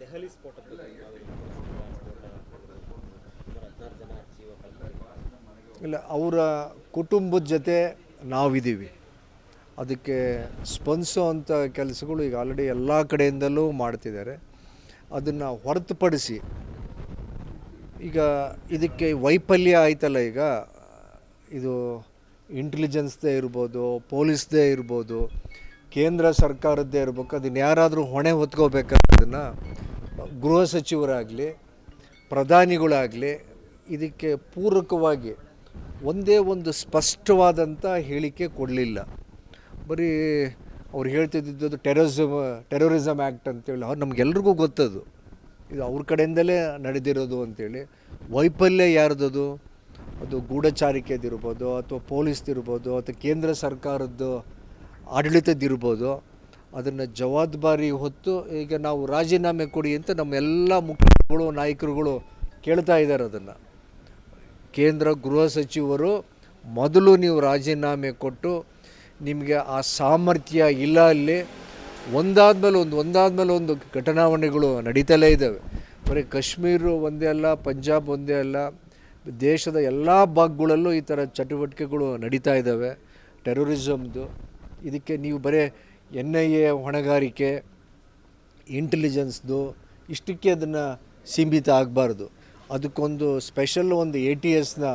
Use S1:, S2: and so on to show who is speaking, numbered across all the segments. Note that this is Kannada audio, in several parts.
S1: ದೆಹಲಿ ಸ್ಫೋಟದ ಬಗ್ಗೆ ಸುಮಾರು 16 ಜನ ಜೀವ ಕಳೆದಿದ್ದಾರೆ.
S2: ಇಲ್ಲ, ಅವರ ಕುಟುಂಬದ ಜೊತೆ ನಾವಿದ್ದೀವಿ. ಅದಕ್ಕೆ ಸ್ಪಂದಿಸೋವಂಥ ಕೆಲಸಗಳು ಈಗ ಆಲ್ರೆಡಿ ಎಲ್ಲ ಕಡೆಯಿಂದಲೂ ಮಾಡ್ತಿದ್ದಾರೆ. ಅದನ್ನು ಹೊರತುಪಡಿಸಿ ಈಗ ಇದಕ್ಕೆ ವೈಫಲ್ಯ ಆಯ್ತಲ್ಲ, ಈಗ ಇದು ಇಂಟೆಲಿಜೆನ್ಸ್ದೇ ಇರ್ಬೋದು, ಪೊಲೀಸ್ದೇ ಇರ್ಬೋದು, ಕೇಂದ್ರ ಸರ್ಕಾರದ್ದೇ ಇರ್ಬೇಕು, ಅದನ್ನು ಯಾರಾದರೂ ಹೊಣೆ ಹೊತ್ಕೋಬೇಕಾದನ್ನು ಗೃಹ ಸಚಿವರಾಗಲಿ ಪ್ರಧಾನಿಗಳಾಗಲಿ ಇದಕ್ಕೆ ಪೂರಕವಾಗಿ ಒಂದೇ ಒಂದು ಸ್ಪಷ್ಟವಾದಂಥ ಹೇಳಿಕೆ ಕೊಡಲಿಲ್ಲ. ಬರೀ ಅವ್ರು ಹೇಳ್ತಿದ್ದು ಟೆರರಿಸಮ್ ಆ್ಯಕ್ಟ್ ಅಂತೇಳಿ ನಮಗೆಲ್ರಿಗೂ ಗೊತ್ತದು, ಇದು ಅವ್ರ ಕಡೆಯಿಂದಲೇ ನಡೆದಿರೋದು ಅಂಥೇಳಿ. ವೈಫಲ್ಯ ಯಾರ್ದದು? ಅದು ಗೂಢಚಾರಿಕೆದಿರ್ಬೋದು, ಅಥವಾ ಪೊಲೀಸ್ದಿರ್ಬೋದು, ಅಥವಾ ಕೇಂದ್ರ ಸರ್ಕಾರದ್ದು ಆಡಳಿತದಿರ್ಬೋದು. ಅದನ್ನು ಜವಾಬ್ದಾರಿ ಹೊತ್ತು ಈಗ ನಾವು ರಾಜೀನಾಮೆ ಕೊಡಿ ಅಂತ ನಮ್ಮೆಲ್ಲ ಮುಖ್ಯಗಳು ನಾಯಕರುಗಳು ಕೇಳ್ತಾ ಇದ್ದಾರೆ. ಅದನ್ನು ಕೇಂದ್ರ ಗೃಹ ಸಚಿವರು ಮೊದಲು ನೀವು ರಾಜೀನಾಮೆ ಕೊಟ್ಟು, ನಿಮಗೆ ಆ ಸಾಮರ್ಥ್ಯ ಇಲ್ಲ, ಅಲ್ಲಿ ಒಂದಾದ್ಮೇಲೆ ಒಂದು ಘಟನಾವಣೆಗಳು ನಡೀತಲೇ ಇದ್ದಾವೆ. ಬರೀ ಕಾಶ್ಮೀರ ಒಂದೇ ಅಲ್ಲ, ಪಂಜಾಬ್ ಒಂದೇ ಅಲ್ಲ, ದೇಶದ ಎಲ್ಲ ಭಾಗಗಳಲ್ಲೂ ಈ ಥರ ಚಟುವಟಿಕೆಗಳು ನಡೀತಾ ಇದ್ದಾವೆ ಟೆರರಿಸಮ್ದು. ಇದಕ್ಕೆ ನೀವು ಬರೀ NIA ಹೊಣೆಗಾರಿಕೆ, ಇಂಟೆಲಿಜೆನ್ಸ್ದು ಇಷ್ಟಕ್ಕೆ ಅದನ್ನು ಸೀಮಿತ ಆಗಬಾರ್ದು. ಅದಕ್ಕೊಂದು ಸ್ಪೆಷಲ್ ಒಂದು ATSನ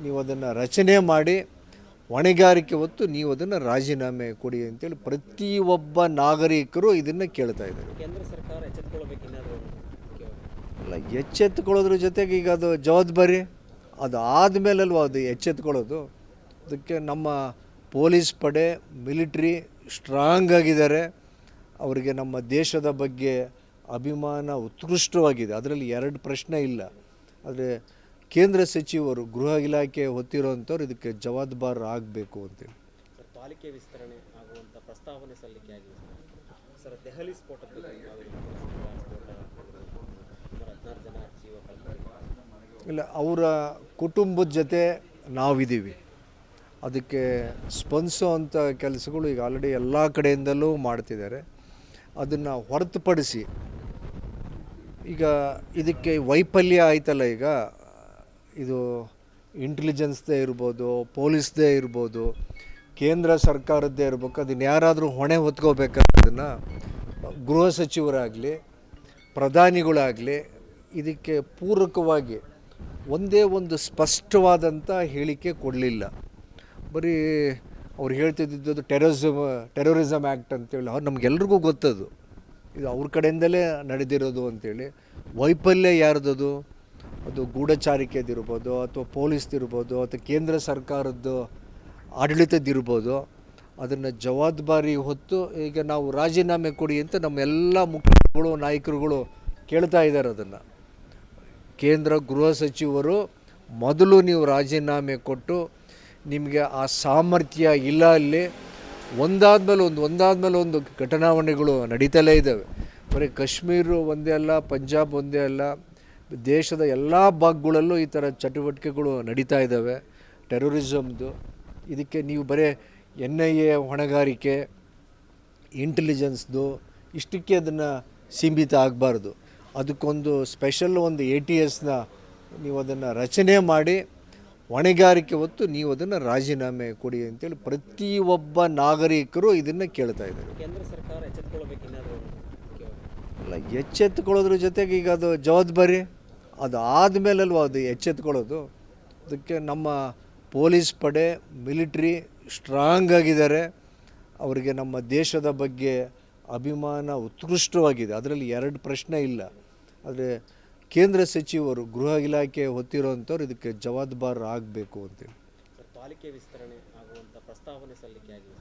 S2: ನೀವು ಅದನ್ನು ರಚನೆ ಮಾಡಿ ಹೊಣೆಗಾರಿಕೆ ಹೊತ್ತು ನೀವು ಅದನ್ನು ರಾಜೀನಾಮೆ ಕೊಡಿ ಅಂತೇಳಿ ಪ್ರತಿಯೊಬ್ಬ ನಾಗರಿಕರು ಇದನ್ನು ಕೇಳ್ತಾ ಇದ್ದಾರೆ.
S1: ಕೇಂದ್ರ ಸರ್ಕಾರ ಎಚ್ಚೆತ್ತುಕೊಳ್ಳಬೇಕಿನ್ನಾದರೂ
S2: ಅಲ್ಲ, ಎಚ್ಚೆತ್ತುಕೊಳ್ಳೋದ್ರ ಜೊತೆಗೆ ಈಗ ಅದು ಜವಾಬ್ದಾರಿ ಅದು ಆದಮೇಲಲ್ವ ಅದು ಎಚ್ಚೆತ್ತುಕೊಳ್ಳೋದು. ಅದಕ್ಕೆ ನಮ್ಮ ಪೊಲೀಸ್ ಪಡೆ, ಮಿಲಿಟ್ರಿ ಸ್ಟ್ರಾಂಗ್ ಆಗಿದ್ದಾರೆ. ಅವರಿಗೆ ನಮ್ಮ ದೇಶದ ಬಗ್ಗೆ ಅಭಿಮಾನ ಉತ್ಕೃಷ್ಟವಾಗಿದೆ, ಅದರಲ್ಲಿ ಎರಡು ಪ್ರಶ್ನೆ ಇಲ್ಲ. ಆದರೆ ಕೇಂದ್ರ ಸಚಿವರು, ಗೃಹ ಇಲಾಖೆ ಹೊತ್ತಿರೋವಂಥವ್ರು ಇದಕ್ಕೆ ಜವಾಬ್ದಾರ ಆಗಬೇಕು ಅಂತೇಳಿ.
S1: ಸರ್, ಪಾಲಿಕೆ ವಿಸ್ತರಣೆ ಆಗುವಂಥ ಪ್ರಸ್ತಾವನೆ ಸಲ್ಲಿಕೆ ಆಗಿದೆ ಸರ್. ದೆಹಲಿ ಸ್ಫೋಟದ ಬಗ್ಗೆ ಸುಮಾರು 16 ಜನ ಜೀವ ಕಳೆದಿದ್ದಾರೆ.
S2: ಇಲ್ಲ, ಅವರ ಕುಟುಂಬದ ಜೊತೆ ನಾವಿದ್ದೀವಿ. ಅದಕ್ಕೆ ಸ್ಪಂದಿಸೋವಂಥ ಕೆಲಸಗಳು ಈಗ ಆಲ್ರೆಡಿ ಎಲ್ಲ ಕಡೆಯಿಂದಲೂ ಮಾಡ್ತಿದ್ದಾರೆ. ಅದನ್ನು ಹೊರತುಪಡಿಸಿ ಈಗ ಇದಕ್ಕೆ ವೈಫಲ್ಯ ಆಯ್ತಲ್ಲ, ಈಗ ಇದು ಇಂಟೆಲಿಜೆನ್ಸ್ದೇ ಇರ್ಬೋದು, ಪೊಲೀಸ್ದೇ ಇರ್ಬೋದು, ಕೇಂದ್ರ ಸರ್ಕಾರದ್ದೇ ಇರಬೇಕು, ಅದನ್ನು ಯಾರಾದರೂ ಹೊಣೆ ಹೊತ್ಕೋಬೇಕಾದನ್ನು ಗೃಹ ಸಚಿವರಾಗಲಿ ಪ್ರಧಾನಿಗಳಾಗಲಿ ಇದಕ್ಕೆ ಪೂರಕವಾಗಿ ಒಂದೇ ಒಂದು ಸ್ಪಷ್ಟವಾದಂಥ ಹೇಳಿಕೆ ಕೊಡಲಿಲ್ಲ. ಬರೀ ಅವ್ರು ಹೇಳ್ತಿದ್ದು ಟೆರರಿಸಮ್ ಆ್ಯಕ್ಟ್ ಅಂತೇಳಿ ನಮಗೆಲ್ರಿಗೂ ಗೊತ್ತದು, ಇದು ಅವ್ರ ಕಡೆಯಿಂದಲೇ ನಡೆದಿರೋದು ಅಂಥೇಳಿ. ವೈಫಲ್ಯ ಯಾರ್ದದು? ಅದು ಗೂಢಚಾರಿಕೆದಿರ್ಬೋದು, ಅಥವಾ ಪೊಲೀಸ್ದಿರ್ಬೋದು, ಅಥವಾ ಕೇಂದ್ರ ಸರ್ಕಾರದ್ದು ಆಡಳಿತದಿರ್ಬೋದು. ಅದನ್ನು ಜವಾಬ್ದಾರಿ ಹೊತ್ತು ಈಗ ನಾವು ರಾಜೀನಾಮೆ ಕೊಡಿ ಅಂತ ನಮ್ಮೆಲ್ಲ ಮುಖ್ಯಗಳು ನಾಯಕರುಗಳು ಕೇಳ್ತಾ ಇದ್ದಾರೆ. ಅದನ್ನು ಕೇಂದ್ರ ಗೃಹ ಸಚಿವರು ಮೊದಲು ನೀವು ರಾಜೀನಾಮೆ ಕೊಟ್ಟು, ನಿಮಗೆ ಆ ಸಾಮರ್ಥ್ಯ ಇಲ್ಲ, ಅಲ್ಲಿ ಒಂದಾದ್ಮೇಲೆ ಒಂದು ಘಟನಾವಣೆಗಳು ನಡೀತಲೇ ಇದ್ದಾವೆ. ಬರೀ ಕಾಶ್ಮೀರ ಒಂದೇ ಅಲ್ಲ, ಪಂಜಾಬ್ ಒಂದೇ ಅಲ್ಲ, ದೇಶದ ಎಲ್ಲ ಭಾಗಗಳಲ್ಲೂ ಈ ಥರ ಚಟುವಟಿಕೆಗಳು ನಡೀತಾ ಇದ್ದಾವೆ ಟೆರರಿಸಮ್ದು. ಇದಕ್ಕೆ ನೀವು ಬರೀ NIA ಹೊಣೆಗಾರಿಕೆ, ಇಂಟೆಲಿಜೆನ್ಸ್ದು ಇಷ್ಟಕ್ಕೆ ಅದನ್ನು ಸೀಮಿತ ಆಗಬಾರ್ದು. ಅದಕ್ಕೊಂದು ಸ್ಪೆಷಲ್ ಒಂದು ATSನ ನೀವು ಅದನ್ನು ರಚನೆ ಮಾಡಿ ಹೊಣೆಗಾರಿಕೆ ಹೊತ್ತು ನೀವು ಅದನ್ನು ರಾಜೀನಾಮೆ ಕೊಡಿ ಅಂತೇಳಿ ಪ್ರತಿಯೊಬ್ಬ ನಾಗರಿಕರು ಇದನ್ನು ಕೇಳ್ತಾ ಇದ್ದಾರೆ.
S1: ಕೇಂದ್ರ ಸರ್ಕಾರ ಎಚ್ಚೆತ್ತುಕೊಳ್ಳಬೇಕಿನ್ನಾದರೂ
S2: ಅಲ್ಲ, ಎಚ್ಚೆತ್ತುಕೊಳ್ಳೋದ್ರ ಜೊತೆಗೆ ಈಗ ಅದು ಜವಾಬ್ದಾರಿ ಅದು ಆದಮೇಲಲ್ವ ಅದು ಎಚ್ಚೆತ್ತುಕೊಳ್ಳೋದು. ಅದಕ್ಕೆ ನಮ್ಮ ಪೊಲೀಸ್ ಪಡೆ, ಮಿಲಿಟ್ರಿ ಸ್ಟ್ರಾಂಗ್ ಆಗಿದ್ದಾರೆ. ಅವರಿಗೆ ನಮ್ಮ ದೇಶದ ಬಗ್ಗೆ ಅಭಿಮಾನ ಉತ್ಕೃಷ್ಟವಾಗಿದೆ, ಅದರಲ್ಲಿ ಎರಡು ಪ್ರಶ್ನೆ ಇಲ್ಲ. ಆದರೆ ಕೇಂದ್ರ ಸಚಿವರು, ಗೃಹ ಇಲಾಖೆ ಹೊತ್ತಿರೋವಂಥವ್ರು ಇದಕ್ಕೆ ಜವಾಬ್ದಾರ ಆಗಬೇಕು ಅಂತೇಳಿ.
S1: ಸರ್, ಪಾಲಿಕೆ ವಿಸ್ತರಣೆ ಆಗುವಂಥ ಪ್ರಸ್ತಾವನೆ ಸಲ್ಲಿಕೆ ಆಗಿದೆ.